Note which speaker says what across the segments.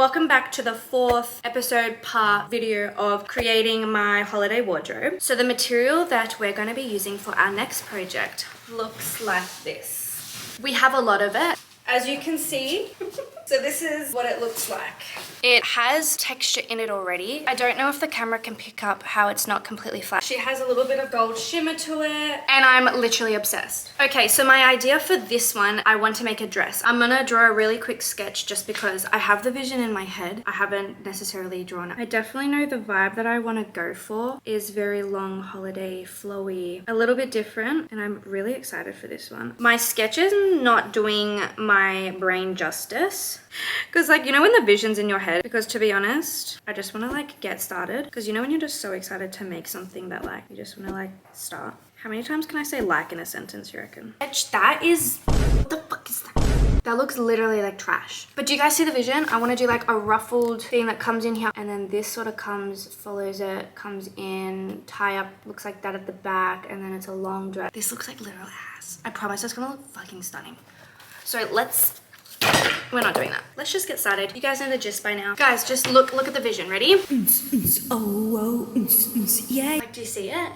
Speaker 1: welcome back to the 4th episode part video of creating my holiday wardrobe. So the material that we're going to be using for our next project looks like this. We have a lot of it, as you can see. So this is what it looks like. It has texture in it already. I don't know if the camera can pick up how it's not completely flat. She has a little bit of gold shimmer to it, and I'm literally obsessed. Okay, so my idea for this one, I want to make a dress. I'm gonna draw a really quick sketch just because I have the vision in my head. I haven't necessarily drawn it. I definitely know the vibe that I want to go for is very long holiday, flowy, a little bit different, and I'm really excited for this one. My sketch is not doing my brain justice. Because like, you know when the vision's in your head, because to be honest, I just want to like get started. Because you know when you're just so excited to make something that like, you just want to like start. How many times can I say like in a sentence, you reckon? That is, what the fuck is that? That looks literally like trash. But do you guys see the vision? I want to do like a ruffled thing that comes in here, and then this sort of follows it, comes in, tie up, looks like that at the back, and then it's a long dress. This looks like literal ass. I promise it's gonna look fucking stunning. So we're not doing that. Let's just get started. You guys know the gist by now. Guys, just look at the vision. Ready? Yeah. Like, do you see it?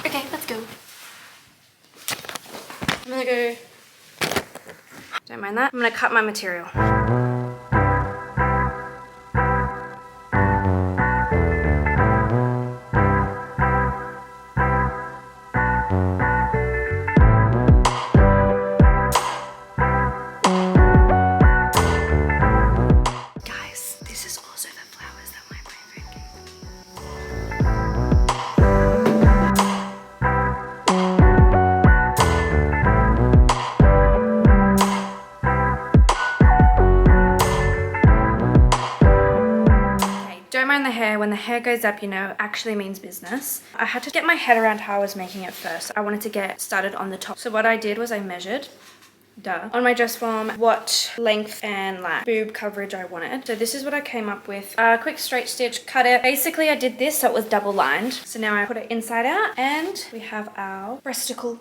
Speaker 1: Okay, let's go. I'm gonna go. Don't mind that. I'm gonna cut my material. The hair, when the hair goes up, you know, actually means business. I had to get my head around how I was making it first. I wanted to get started on the top. So what I did was I measured, on my dress form, what length and like boob coverage I wanted. So this is what I came up with. A quick straight stitch, cut it. Basically I did this so it was double lined. So now I put it inside out, and we have our breasticle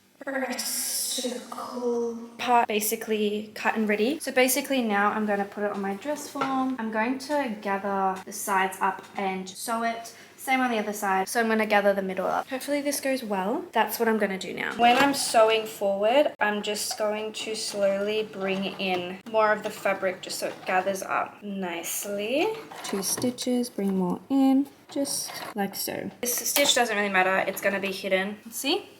Speaker 1: part basically cut and ready. So basically now I'm going to put it on my dress form. I'm going to gather the sides up and sew it. Same on the other side. So I'm going to gather the middle up. Hopefully this goes well. That's what I'm going to do now. When I'm sewing forward, I'm just going to slowly bring in more of the fabric just so it gathers up nicely. 2 stitches, bring more in, just like so. This stitch doesn't really matter. It's going to be hidden. See?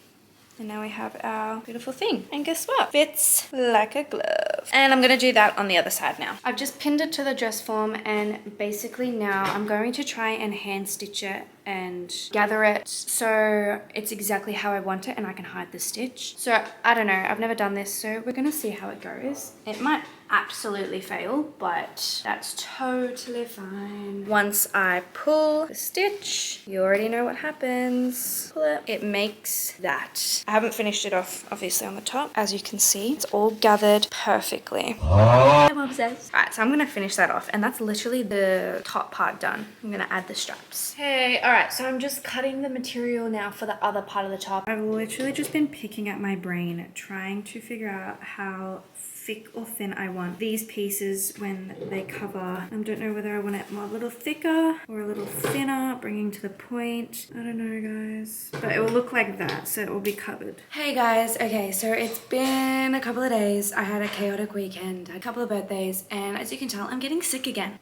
Speaker 1: And now we have our beautiful thing. And guess what? Fits like a glove. And I'm gonna do that on the other side now. I've just pinned it to the dress form, and basically now I'm going to try and hand stitch it and gather it so it's exactly how I want it and I can hide the stitch. So I don't know, I've never done this, so we're gonna see how it goes. It might absolutely fail, but that's totally fine. Once I pull the stitch, you already know what happens. Pull it, it makes that. I haven't finished it off obviously on the top. As you can see, it's all gathered perfectly. I'm obsessed. Alright, so I'm gonna finish that off, and that's literally the top part done. I'm gonna add the straps. Hey, alright, so I'm just cutting the material now for the other part of the top. I've literally just been picking at my brain, trying to figure out how thick or thin I want these pieces when they cover. I don't know whether I want it more a little thicker or a little thinner, bringing to the point. I don't know, guys, but it will look like that, so it will be covered. Hey guys, okay, so it's been a couple of days. I had a chaotic weekend, a couple of birthdays, and as you can tell, I'm getting sick again.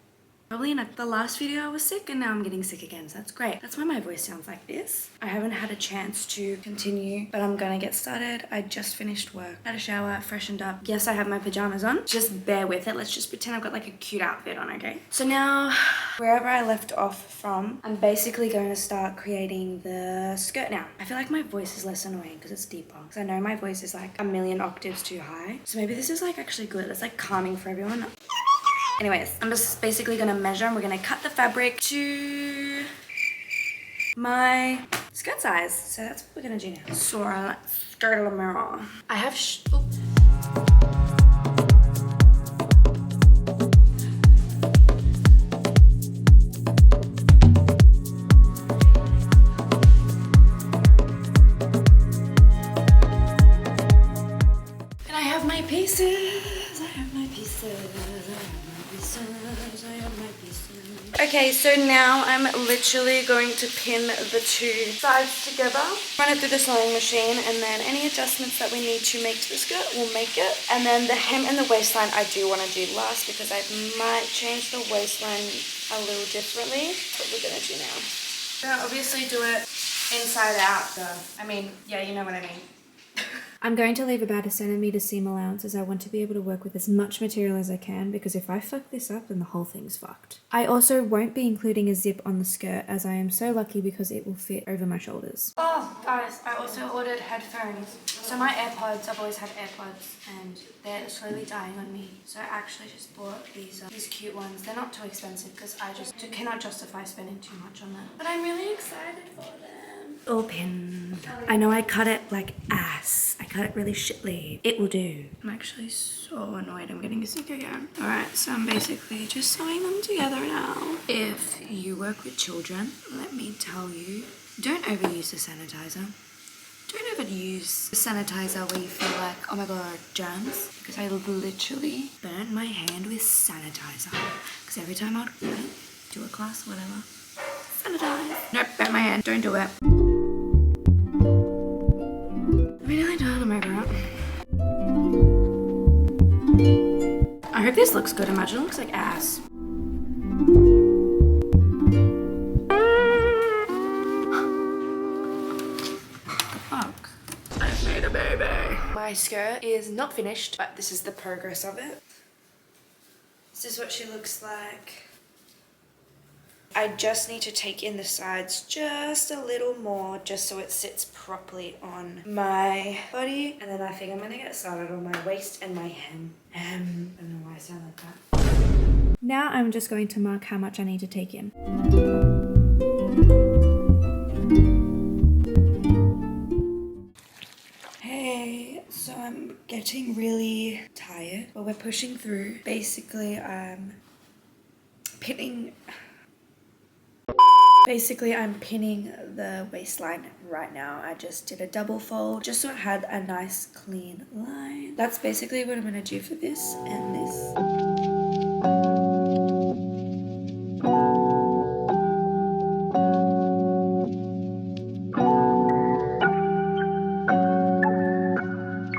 Speaker 1: Probably in the last video I was sick, and now I'm getting sick again, so that's great. That's why my voice sounds like this. I haven't had a chance to continue, but I'm gonna get started. I just finished work, had a shower, freshened up. Yes, I have my pajamas on. Just bear with it. Let's just pretend I've got like a cute outfit on, okay? So now, wherever I left off from, I'm basically going to start creating the skirt now. I feel like my voice is less annoying because it's deeper. Because I know my voice is like a million octaves too high. So maybe this is like actually good. It's like calming for everyone. Anyways, I'm just basically gonna measure, and we're gonna cut the fabric to my skirt size. So that's what we're gonna do now. So let's skirt a mirror. I have and I have my pieces. I have my pieces. Okay, so now I'm literally going to pin the two sides together, run it through the sewing machine, and then any adjustments that we need to make to the skirt, we'll make it. And then the hem and the waistline I do want to do last because I might change the waistline a little differently. That's what we're going to do now. I'm going to obviously do it inside out, so, I mean, yeah, you know what I mean. I'm going to leave about a centimetre seam allowance as I want to be able to work with as much material as I can, because if I fuck this up then the whole thing's fucked. I also won't be including a zip on the skirt as I am so lucky because it will fit over my shoulders. Oh guys, I also ordered headphones. So my AirPods, I've always had AirPods and they're slowly dying on me. So I actually just bought these cute ones. They're not too expensive because I just cannot justify spending too much on them. But I'm really excited for them. Open. I know I cut it like ass. I cut it really shitly. It will do. I'm actually so annoyed I'm getting sick again. Alright, so I'm basically just sewing them together now. If you work with children, let me tell you, don't overuse the sanitizer. Don't overuse the sanitizer where you feel like, oh my god, germs. Because I literally burnt my hand with sanitizer. Because every time I'd do a class, whatever, sanitize. Nope, burnt my hand. Don't do it. I'm nearly done. I'm over it. I hope this looks good. Imagine it looks like ass. Fuck. I've made a baby. My skirt is not finished, but this is the progress of it. This is what she looks like. I just need to take in the sides just a little more, just so it sits properly on my body. And then I think I'm gonna get started on my waist and my hem. I don't know why I sound like that. Now I'm just going to mark how much I need to take in. Hey, so I'm getting really tired, but we're pushing through. Basically, I'm pinning the waistline right now. I just did a double fold just so it had a nice clean line. That's basically what I'm gonna do for this and this.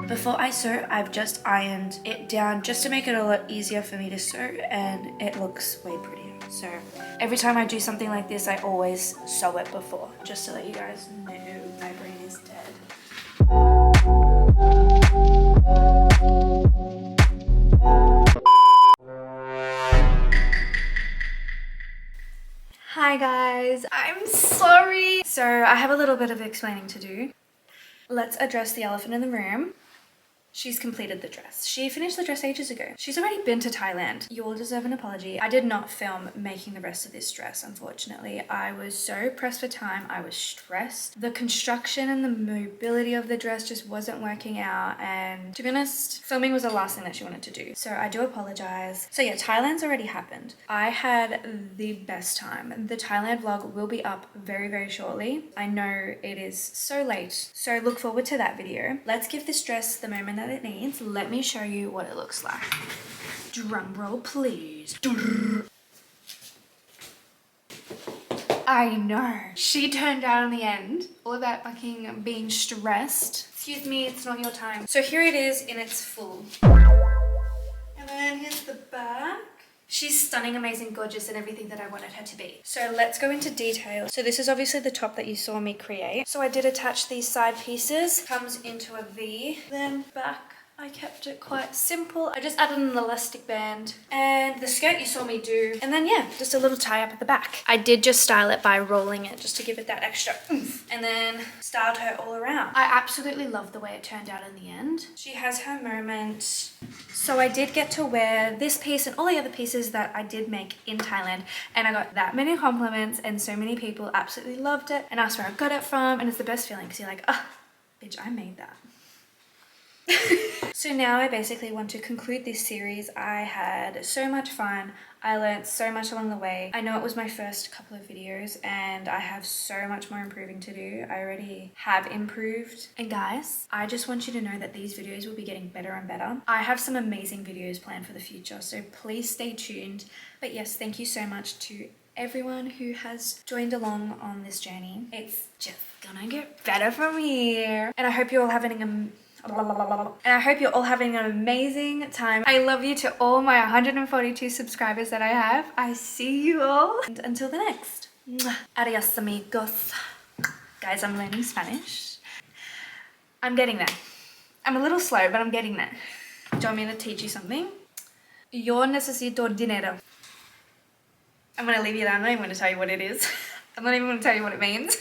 Speaker 1: Before I sew, I've just ironed it down just to make it a lot easier for me to sew, and it looks way prettier. So every time I do something like this, I always sew it before, just to let you guys know my brain is dead. Hi guys, I'm sorry. So I have a little bit of explaining to do. Let's address the elephant in the room. She's completed the dress. She finished the dress ages ago. She's already been to Thailand. You all deserve an apology. I did not film making the rest of this dress, unfortunately. I was so pressed for time. I was stressed. The construction and the mobility of the dress just wasn't working out. And to be honest, filming was the last thing that she wanted to do. So I do apologize. So yeah, Thailand's already happened. I had the best time. The Thailand vlog will be up very, very shortly. I know it is so late. So look forward to that video. Let's give this dress the moment that it needs. Let me show you what it looks like. Drum roll, please. I know. She turned out in the end. All of that fucking being stressed. Excuse me, it's not your time. So here it is in its full. And then here's the back. She's stunning, amazing, gorgeous, and everything that I wanted her to be. So let's go into detail. So this is obviously the top that you saw me create. So I did attach these side pieces. Comes into a V. Then back, I kept it quite simple. I just added an elastic band. And the skirt you saw me do. And then yeah, just a little tie up at the back. I did just style it by rolling it just to give it that extra oomph. And then styled her all around. I absolutely love the way it turned out in the end. She has her moment. So I did get to wear this piece and all the other pieces that I did make in Thailand, and I got that many compliments and so many people absolutely loved it and asked where I got it from, and it's the best feeling because you're like, oh, bitch, I made that. So now I basically want to conclude this series. I had so much fun. I learned so much along the way. I know it was my first couple of videos and I have so much more improving to do. I already have improved. And guys, I just want you to know that these videos will be getting better and better. I have some amazing videos planned for the future, so please stay tuned. But yes, thank you so much to everyone who has joined along on this journey. It's just gonna get better from here. And I hope you're all having an amazing time. I love you to all my 142 subscribers that I have. I see you all. And until the next. Adios, amigos. Guys, I'm learning Spanish. I'm getting there. I'm a little slow, but I'm getting there. Do you want me to teach you something? Yo necesito dinero. I'm gonna leave you there. I'm not even gonna tell you what it is. I'm not even gonna tell you what it means.